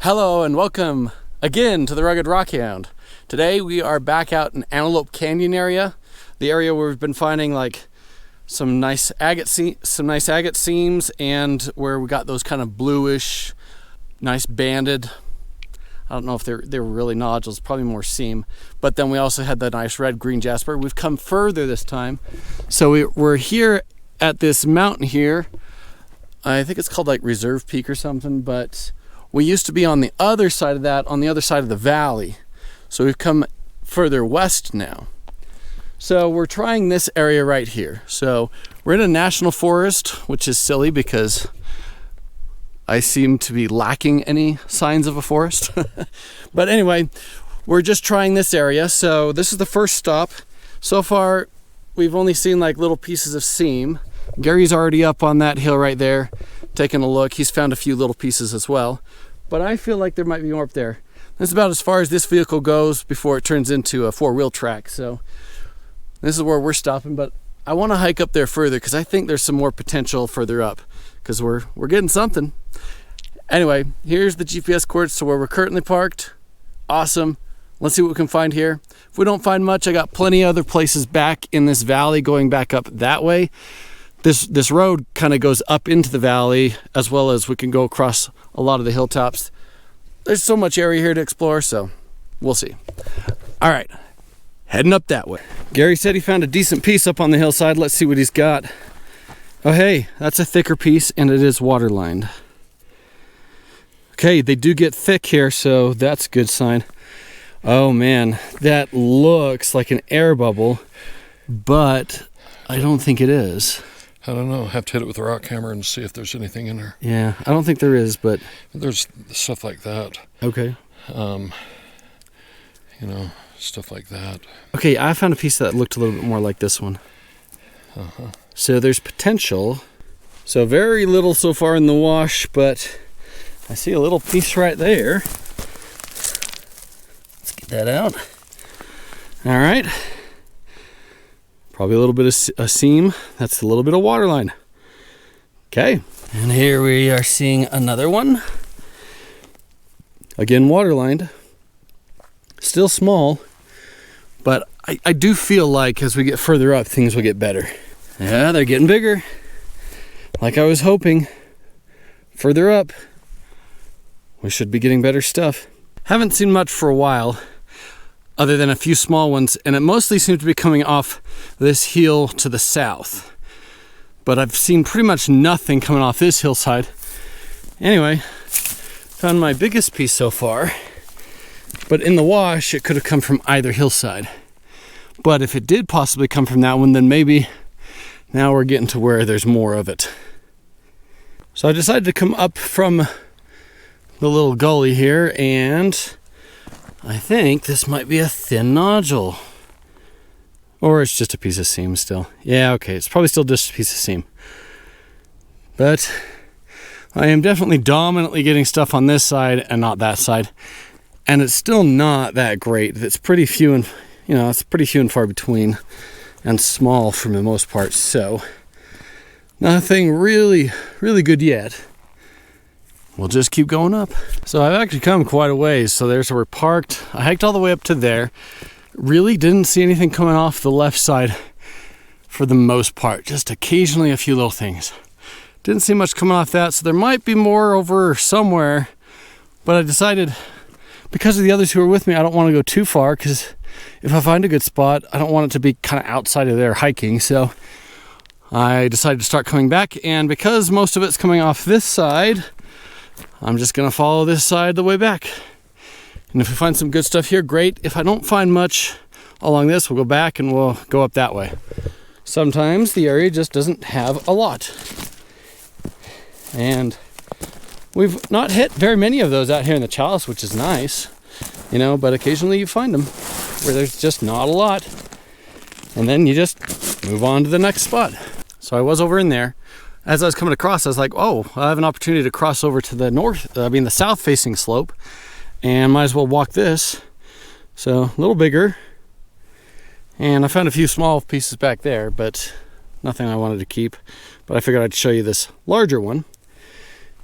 Hello and welcome again to the Rugged Rocky Hound. Today we are back out in Antelope Canyon area, the area where we've been finding like some nice agate seams, and where we got those kind of bluish, nice banded. I don't know if they're really nodules, probably more seam. But then we also had the nice red-green jasper. We've come further this time, so we're here at this mountain here. I think it's called like Reserve Peak or something, but we used to be on the other side of that, on the other side of the valley. So we've come further west now. So we're trying this area right here. So we're in a national forest, which is silly because I seem to be lacking any signs of a forest. But anyway, we're just trying this area. So this is the first stop. So far, we've only seen like little pieces of seam. Gary's already up on that hill right there, taking a look. He's found a few little pieces as well, but I feel like there might be more up there. That's about as far as this vehicle goes before it turns into a four-wheel track. So this is where we're stopping, but I want to hike up there further because I think there's some more potential further up because we're getting something. Anyway, here's the GPS coordinates to where we're currently parked. Awesome. Let's see what we can find here. If we don't find much, I got plenty of other places back in this valley going back up that way. This road kind of goes up into the valley, as well as we can go across a lot of the hilltops. There's so much area here to explore, so we'll see. All right, heading up that way. Gary said he found a decent piece up on the hillside. Let's see what he's got. Oh, hey, that's a thicker piece, and it is water-lined. Okay, they do get thick here, so that's a good sign. Oh, man, that looks like an air bubble, but I don't think it is. I don't know. Have to hit it with a rock hammer and see if there's anything in there. Yeah, I don't think there is, but there's stuff like that. Okay. Stuff like that. Okay, I found a piece that looked a little bit more like this one. So there's potential. So very little so far in the wash, but I see a little piece right there. Let's get that out. All right. Probably a little bit of a seam. That's a little bit of water line. Okay. And here we are seeing another one. Again, water lined. Still small, but I do feel like as we get further up, things will get better. Yeah, they're getting bigger. Like I was hoping. Further up, we should be getting better stuff. Haven't seen much for a while, other than a few small ones, and it mostly seems to be coming off this hill to the south. But I've seen pretty much nothing coming off this hillside. Anyway, found my biggest piece so far, but in the wash, it could have come from either hillside. But if it did possibly come from that one, then maybe now we're getting to where there's more of it. So I decided to come up from the little gully here, and I think this might be a thin nodule. Or it's just a piece of seam still. Yeah, okay, it's probably still just a piece of seam. But I am definitely dominantly getting stuff on this side and not that side. And it's still not that great. It's pretty few and, it's pretty few and far between and small for the most part. So nothing really, really good yet. We'll just keep going up. So I've actually come quite a ways. So there's where we're parked. I hiked all the way up to there. Really didn't see anything coming off the left side for the most part. Just occasionally a few little things. Didn't see much coming off that. So there might be more over somewhere. But I decided, because of the others who are with me, I don't want to go too far. Because if I find a good spot, I don't want it to be kind of outside of there hiking. So I decided to start coming back. And because most of it's coming off this side, I'm just going to follow this side the way back. And if we find some good stuff here, great. If I don't find much along this, we'll go back and we'll go up that way. Sometimes the area just doesn't have a lot. And we've not hit very many of those out here in the Chalice, which is nice. But occasionally you find them where there's just not a lot. And then you just move on to the next spot. So I was over in there. As I was coming across, I was like, oh, I have an opportunity to cross over to the south-facing slope, and might as well walk this. So a little bigger. And I found a few small pieces back there, but nothing I wanted to keep. But I figured I'd show you this larger one.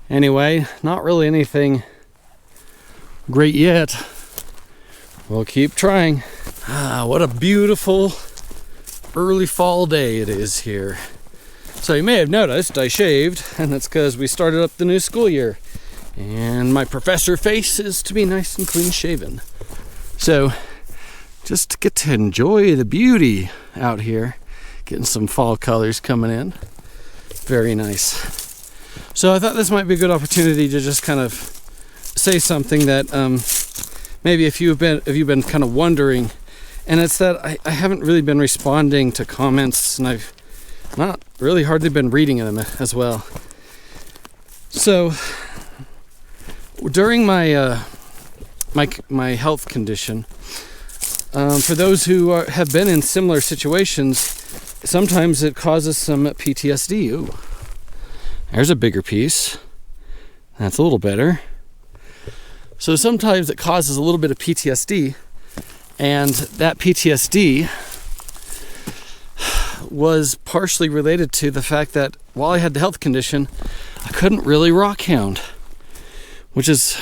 Anyway, not really anything great yet. We'll keep trying. Ah, what a beautiful early fall day it is here. So you may have noticed I shaved, and that's because we started up the new school year. And my professor face is to be nice and clean shaven. So just to get to enjoy the beauty out here, getting some fall colors coming in. Very nice. So I thought this might be a good opportunity to just kind of say something that maybe if you've been kind of wondering, and it's that I haven't really been responding to comments, and I've not really hardly been reading them as well. So during my my health condition, for those who have been in similar situations, sometimes it causes some PTSD. Ooh, there's a bigger piece. That's a little better. So sometimes it causes a little bit of PTSD, and that PTSD was partially related to the fact that while I had the health condition, I couldn't really rock hound, which is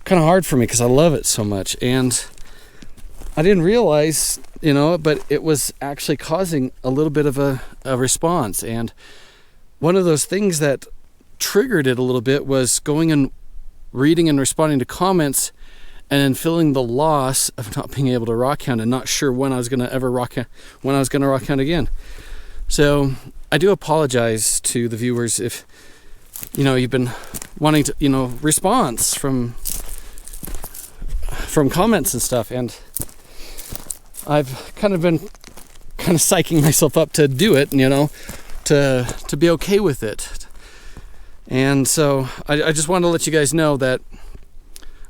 kind of hard for me because I love it so much. And I didn't realize, but it was actually causing a little bit of a response. And one of those things that triggered it a little bit was going and reading and responding to comments and then feeling the loss of not being able to rock hound and not sure when I was going to rock hound again. So I do apologize to the viewers if you've been wanting to response from comments and stuff, and I've kind of been psyching myself up to do it, to be okay with it. And so I just wanted to let you guys know that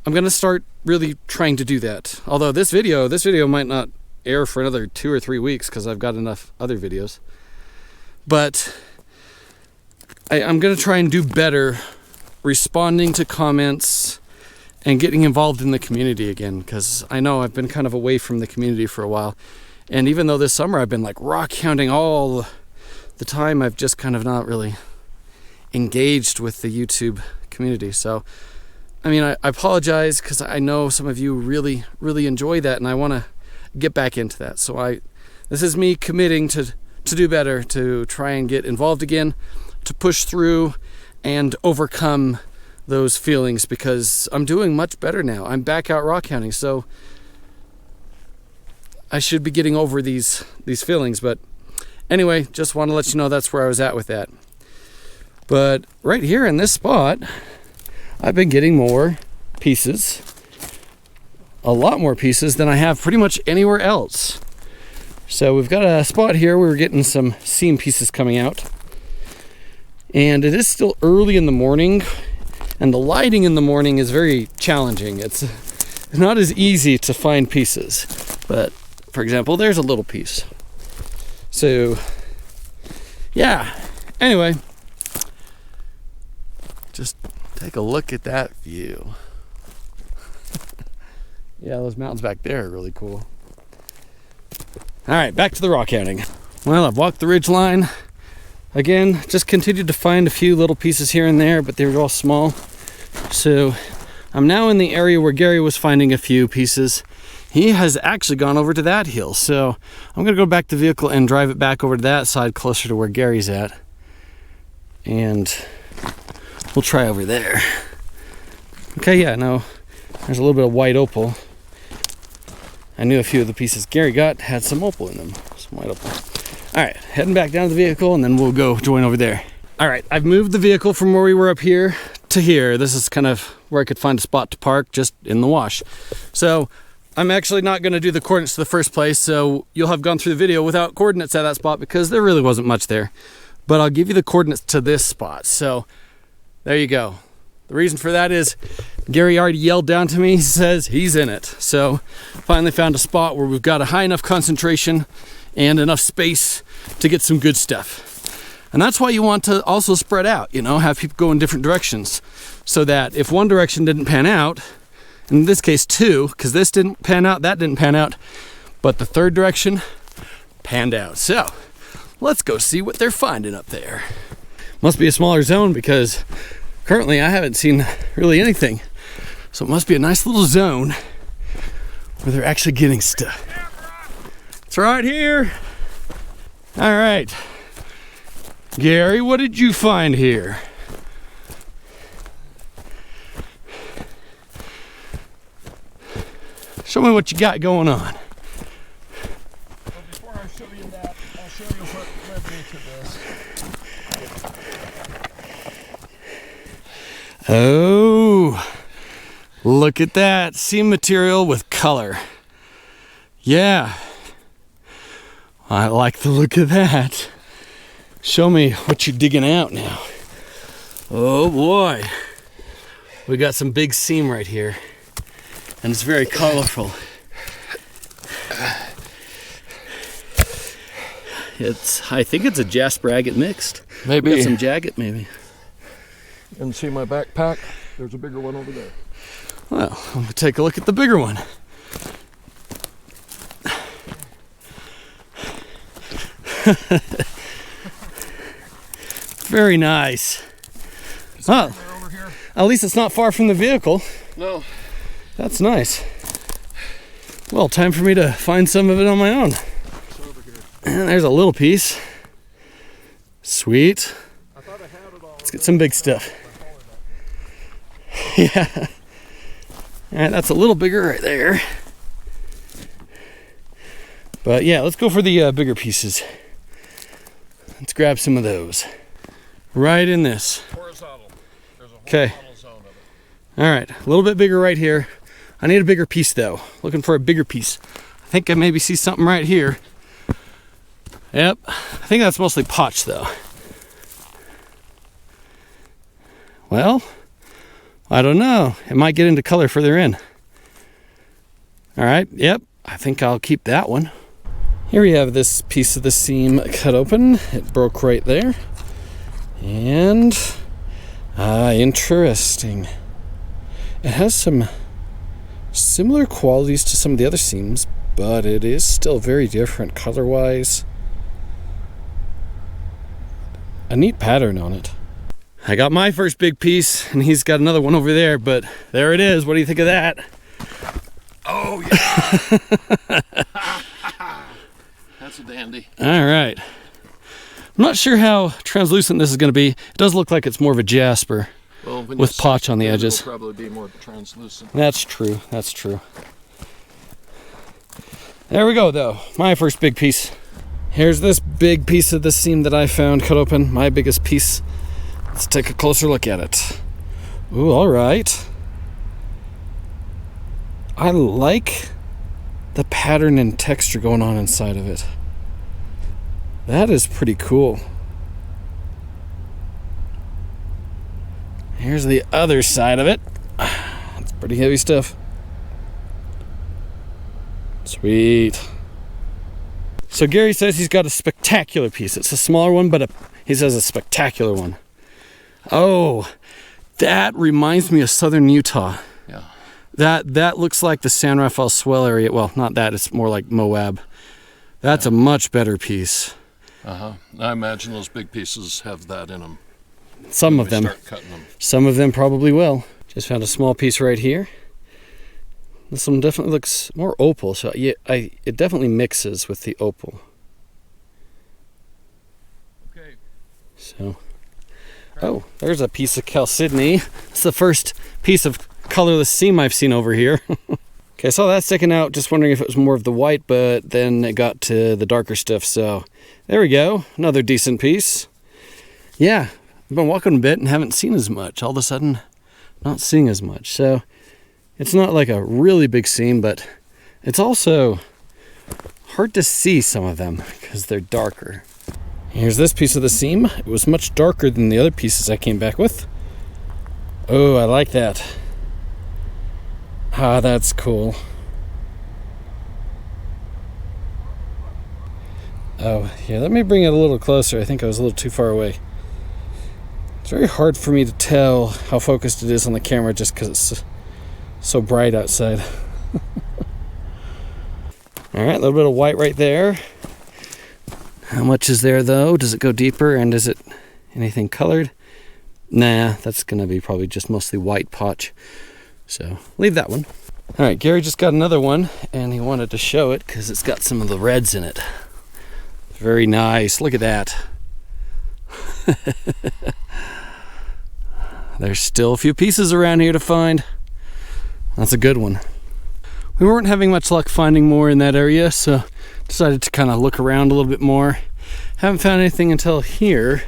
I'm going to start really trying to do that. Although this video might not air for another 2 or 3 weeks because I've got enough other videos. But I'm going to try and do better responding to comments and getting involved in the community again, because I know I've been kind of away from the community for a while. And even though this summer I've been like rock hounding all the time, I've just kind of not really engaged with the YouTube community. So I apologize because I know some of you really, really enjoy that, and I want to get back into that. So this is me committing to do better, to try and get involved again, to push through and overcome those feelings, because I'm doing much better now. I'm back out rock hounding, so I should be getting over these feelings. But anyway, just want to let you know that's where I was at with that. But right here in this spot, I've been getting more pieces, a lot more pieces than I have pretty much anywhere else. So we've got a spot here where we're getting some seam pieces coming out. And it is still early in the morning, and the lighting in the morning is very challenging. It's not as easy to find pieces. But for example, there's a little piece. So yeah, anyway, just take a look at that view. Yeah, those mountains back there are really cool. All right, back to the rock hounding. Well, I've walked the ridge line. Again, just continued to find a few little pieces here and there, but they were all small. So I'm now in the area where Gary was finding a few pieces. He has actually gone over to that hill. So I'm gonna go back to the vehicle and drive it back over to that side, closer to where Gary's at. And we'll try over there. Okay, yeah, no, there's a little bit of white opal. I knew a few of the pieces Gary got had some opal in them, some white opal. All right, heading back down to the vehicle, and then we'll go join over there. All right, I've moved the vehicle from where we were up here to here. This is kind of where I could find a spot to park, just in the wash. So I'm actually not gonna do the coordinates to the first place, so you'll have gone through the video without coordinates at that spot because there really wasn't much there. But I'll give you the coordinates to this spot. So there you go. The reason for that is Gary already yelled down to me, he says he's in it. So finally found a spot where we've got a high enough concentration and enough space to get some good stuff. And that's why you want to also spread out, have people go in different directions, so that if one direction didn't pan out, in this case two, because this didn't pan out, that didn't pan out, but the third direction panned out. So let's go see what they're finding up there. Must be a smaller zone because currently I haven't seen really anything. So it must be a nice little zone where they're actually getting stuff. It's right here. All right. Gary, what did you find here? Show me what you got going on. Well, before I show you that, I'll show you what led me to this. Oh, look at that. Seam material with color. Yeah. I like the look of that. Show me what you're digging out now. Oh boy. We got some big seam right here. And it's very colorful. I think it's a jasper agate mixed. Maybe. Got some jagged maybe. And see my backpack? There's a bigger one over there. Well, I'm gonna take a look at the bigger one. Very nice. Oh, Over here? at least it's not far from the vehicle. No. That's nice. Well, time for me to find some of it on my own. It's over here. And there's a little piece. Sweet. I thought I had it all. Let's get some big stuff. Yeah. All right, that's a little bigger right there. But yeah, let's go for the bigger pieces. Let's grab some of those. Right in this. Horizontal. There's a Okay. horizontal zone of it. All right, a little bit bigger right here. I need a bigger piece though. Looking for a bigger piece. I think I maybe see something right here. Yep, I think that's mostly potch though. Well, I don't know. It might get into color further in. All right, yep, I think I'll keep that one. Here we have this piece of the seam cut open. It broke right there. And, interesting. It has some similar qualities to some of the other seams, but it is still very different color-wise. A neat pattern on it. I got my first big piece, and he's got another one over there, but there it is. What do you think of that? Oh, yeah. That's a dandy. All right. I'm not sure how translucent this is going to be. It does look like it's more of a jasper. Well, when With potch on the edges. It'll probably be more translucent. That's true. That's true. There we go, though. My first big piece. Here's this big piece of the seam that I found cut open. My biggest piece. Let's take a closer look at it. Ooh, all right. I like the pattern and texture going on inside of it. That is pretty cool. Here's the other side of it. It's pretty heavy stuff. Sweet. So Gary says he's got a spectacular piece. It's a smaller one, but he says a spectacular one. Oh, that reminds me of southern Utah. Yeah. That looks like the San Rafael Swell area. Well, not that. It's more like Moab. That's a much better piece. Uh-huh. I imagine those big pieces have that in them. Some of them. Start cutting them. Some of them probably will. Just found a small piece right here. This one definitely looks more opal, so yeah, it definitely mixes with the opal. Okay. So, oh, there's a piece of chalcedony. It's the first piece of colorless seam I've seen over here. Okay, I saw that sticking out, just wondering if it was more of the white, but then it got to the darker stuff, so there we go. Another decent piece. Yeah, I've been walking a bit and haven't seen as much. All of a sudden, not seeing as much. So it's not like a really big seam, but it's also hard to see some of them because they're darker. Here's this piece of the seam. It was much darker than the other pieces I came back with. Oh, I like that. Ah, that's cool. Oh, yeah, let me bring it a little closer. I think I was a little too far away. It's very hard for me to tell how focused it is on the camera just because it's so bright outside. All right, a little bit of white right there. How much is there though? Does it go deeper, and is it anything colored? Nah, that's gonna be probably just mostly white potch. So leave that one. All right, Gary just got another one, and he wanted to show it because it's got some of the reds in it. Very nice. Look at that. There's still a few pieces around here to find. That's a good one. We weren't having much luck finding more in that area, so decided to kind of look around a little bit more. Haven't found anything until here,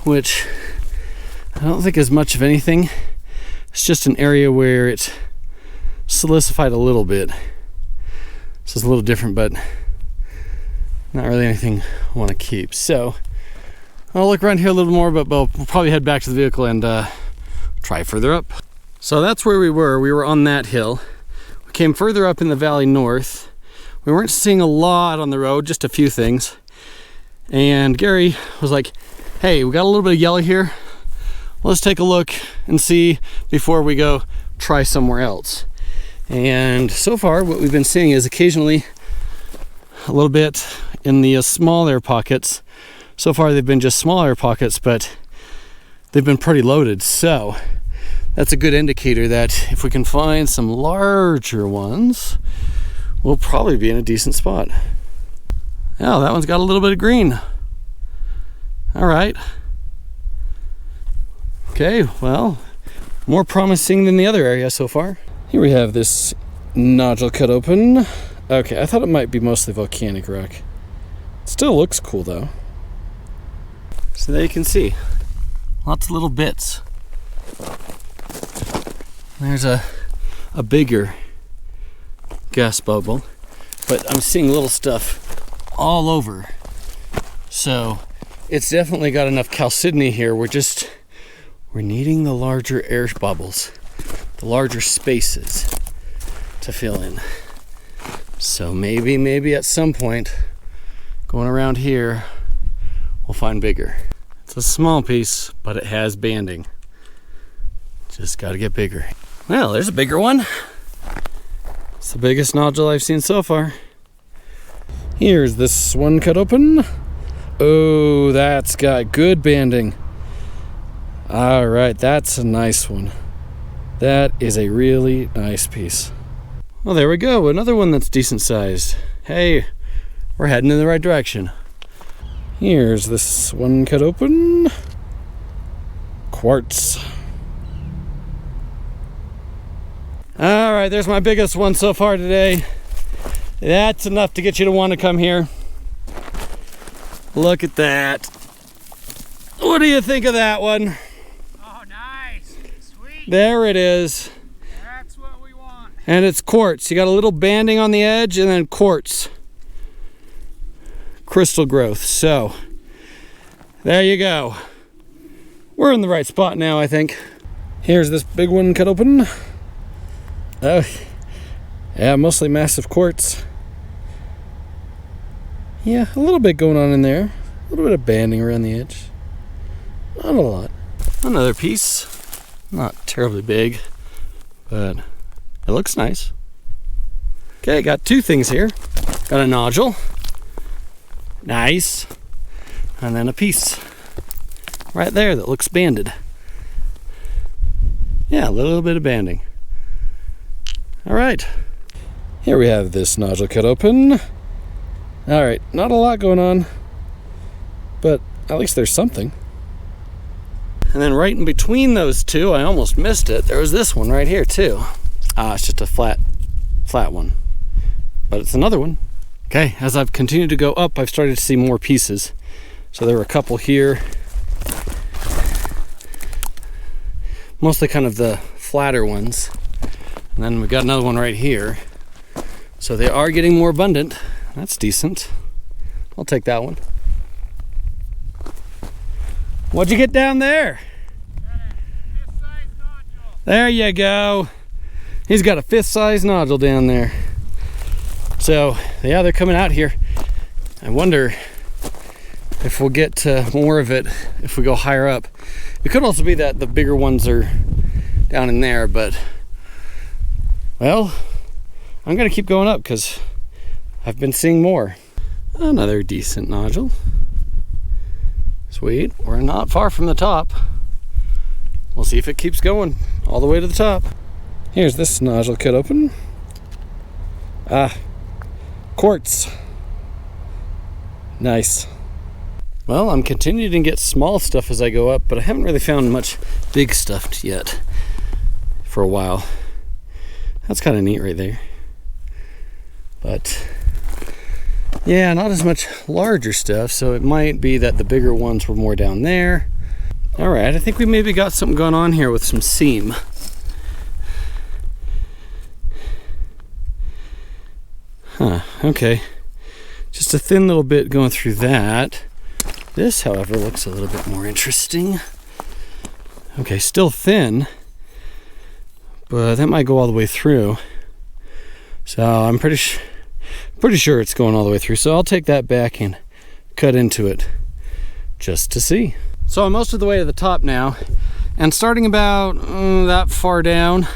which I don't think is much of anything. It's just an area where it solidified a little bit. So it's a little different, but not really anything I want to keep. So I'll look around here a little more, but we'll probably head back to the vehicle and try further up. So that's where we were. We were on that hill. We came further up in the valley north. We weren't seeing a lot on the road, just a few things. And Gary was like, hey, we got a little bit of yellow here. Let's take a look and see before we go try somewhere else. And so far what we've been seeing is occasionally a little bit in the smaller pockets. So far they've been just smaller pockets, but they've been pretty loaded. So that's a good indicator that if we can find some larger ones, we'll probably be in a decent spot. Oh, that one's got a little bit of green. All right. Okay, well, more promising than the other area so far. Here we have this nodule cut open. Okay, I thought it might be mostly volcanic rock. It still looks cool though. So there you can see, lots of little bits. There's a bigger gas bubble, but I'm seeing little stuff all over. So it's definitely got enough chalcedony here. We're needing the larger air bubbles, the larger spaces to fill in. So maybe at some point, going around here, we'll find bigger. It's a small piece, but it has banding. Just gotta get bigger. Well, there's a bigger one. It's the biggest nodule I've seen so far. Here's this one cut open. Oh, that's got good banding. All right, that's a nice one. That is a really nice piece. Well, there we go, another one that's decent sized. Hey, we're heading in the right direction. Here's this one cut open. Quartz. All right, there's my biggest one so far today. That's enough to get you to want to come here. Look at that. What do you think of that one? Oh, nice. Sweet. There it is. That's what we want. And it's quartz. You got a little banding on the edge and then quartz. Crystal growth. So, there you go. We're in the right spot now, I think. Here's this big one cut open. Oh, yeah, mostly massive quartz. Yeah, a little bit going on in there. A little bit of banding around the edge. Not a lot. Another piece. Not terribly big, but it looks nice. Okay, got two things here. Got a nodule. Nice. And then a piece right there that looks banded. Yeah, a little bit of banding. All right. Here we have this nodule cut open. All right, not a lot going on, but at least there's something. And then right in between those two, I almost missed it. There was this one right here too. It's just a flat one, but it's another one. Okay, as I've continued to go up, I've started to see more pieces. So there were a couple here, mostly kind of the flatter ones. And then we got another one right here. So they are getting more abundant. That's decent. I'll take that one. What'd you get down there? Fifth-size nodule. There you go. He's got a fifth-size nodule down there. So, yeah, they're coming out here. I wonder if we'll get more of it if we go higher up. It could also be that the bigger ones are down in there, but, well, I'm gonna keep going up because I've been seeing more. Another decent nodule. Sweet, we're not far from the top. We'll see if it keeps going all the way to the top. Here's this nodule cut open. Ah, quartz. Nice. Well, I'm continuing to get small stuff as I go up, but I haven't really found much big stuff yet for a while. That's kind of neat right there. But yeah, not as much larger stuff, so it might be that the bigger ones were more down there. All right, I think we maybe got something going on here with some seam. Huh, okay. Just a thin little bit going through that. This, however, looks a little bit more interesting. Okay, still thin, but that might go all the way through. So I'm pretty sure it's going all the way through. So I'll take that back and cut into it just to see. So I'm most of the way to the top now, and starting about that far down,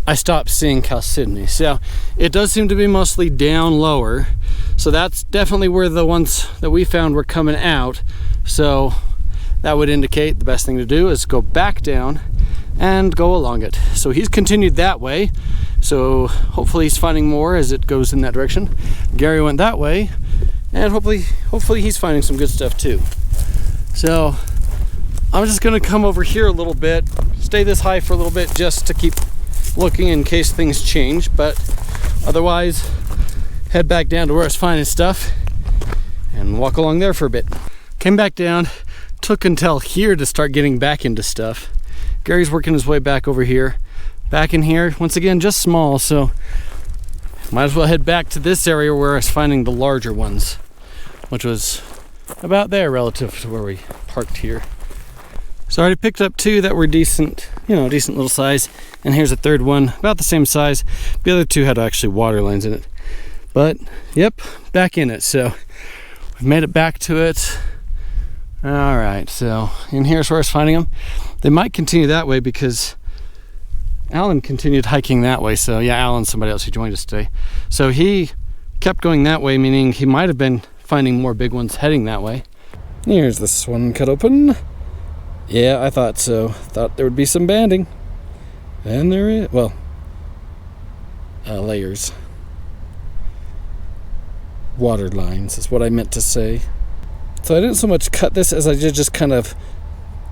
I stopped seeing chalcedony. So it does seem to be mostly down lower. So that's definitely where the ones that we found were coming out. So that would indicate the best thing to do is go back down and go along it. So he's continued that way. So hopefully he's finding more as it goes in that direction. Gary went that way, and hopefully he's finding some good stuff too. So I'm just gonna come over here a little bit, stay this high for a little bit just to keep looking in case things change, but otherwise head back down to where I was finding stuff and walk along there for a bit. Came back down, took until here to start getting back into stuff. Gary's working his way back over here. Back in here, once again, just small, so might as well head back to this area where I was finding the larger ones, which was about there relative to where we parked here. So I already picked up two that were decent, decent little size, and here's a third one, about the same size. The other two had actually water lines in it. But, yep, back in it, so we've made it back to it. All right, so in here's where I was finding them. They might continue that way because Alan continued hiking that way. So yeah, Alan's somebody else who joined us today. So he kept going that way, meaning he might have been finding more big ones heading that way. Here's this one cut open. Yeah, I thought so. Thought there would be some banding. And there is, well, layers. Water lines is what I meant to say. So I didn't so much cut this as I did just kind of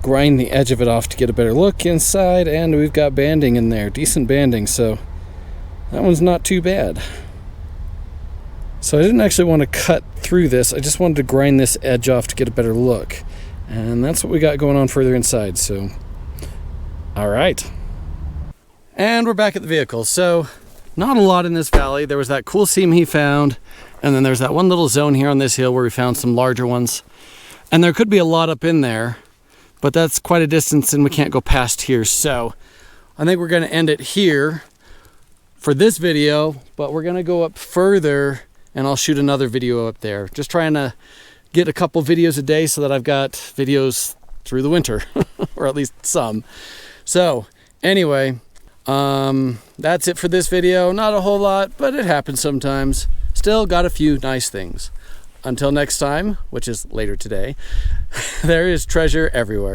grind the edge of it off to get a better look inside, and we've got banding in there, decent banding, so that one's not too bad. So I didn't actually want to cut through this, I just wanted to grind this edge off to get a better look, and that's what we got going on further inside. So all right, and we're back at the vehicle. So not a lot in this valley. There was that cool seam he found, and then there's that one little zone here on this hill where we found some larger ones, and there could be a lot up in there, but that's quite a distance and we can't go past here. So I think we're going to end it here for this video, but we're going to go up further and I'll shoot another video up there. Just trying to get a couple videos a day so that I've got videos through the winter, or at least some. So anyway, that's it for this video. Not a whole lot, but it happens sometimes. Still got a few nice things. Until next time, which is later today, there is treasure everywhere.